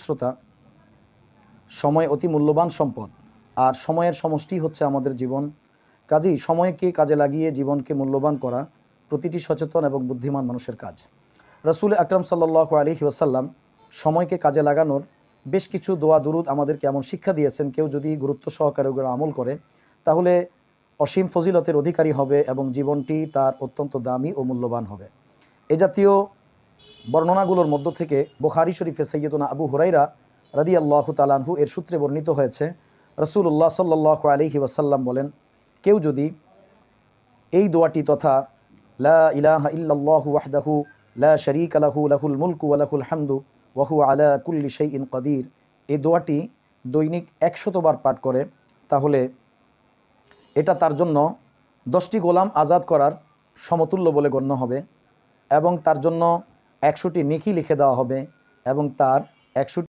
শ্রোতা, সময় অতি মূল্যবান সম্পদ, আর সময়ের সমষ্টি হচ্ছে আমাদের জীবন। কাজেই সময়কে কাজে লাগিয়ে জীবনকে মূল্যবান করা প্রতিটি সচেতন এবং বুদ্ধিমান মানুষের কাজ। রাসূল আকরাম সাল্লাল্লাহু আলাইহি ওয়াসাল্লাম সময়কে কাজে লাগানোর বেশ কিছু দোয়া দুরুদ আমাদেরকে এমন শিক্ষা দিয়েছেন, কেউ যদি গুরুত্ব সহকারে ওগুলো আমল করে তাহলে অসীম ফজিলতের অধিকারী হবে এবং জীবনটি তার অত্যন্ত দামি ও মূল্যবান হবে। এ জাতীয় বর্ণনাগুলোর মধ্য থেকে বুখারী শরীফে সাইয়্যিদুনা আবু হুরায়রা রাদিয়াল্লাহু তাআলা আনহু এর সূত্রে বর্ণিত হয়েছে, রাসূলুল্লাহ সাল্লাল্লাহু আলাইহি ওয়াসাল্লাম বলেন, কেউ যদি এই দোয়াটি তথা লা ইলাহা ইল্লাল্লাহু ওয়াহদাহু লা শারীকা লাহু লাহুল মুলকু ওয়া লাহুল হামদু ওয়া হুয়া আলা কুল্লি শাইইন কাদির, এই দোয়াটি দৈনিক 100 বার পাঠ করে, তাহলে এটা তার জন্য 10টি গোলাম আজাদ করার সমতুল্য বলে গণ্য হবে এবং তার জন্য 100টি নেকি লিখে দেওয়া হবে এবং তার 100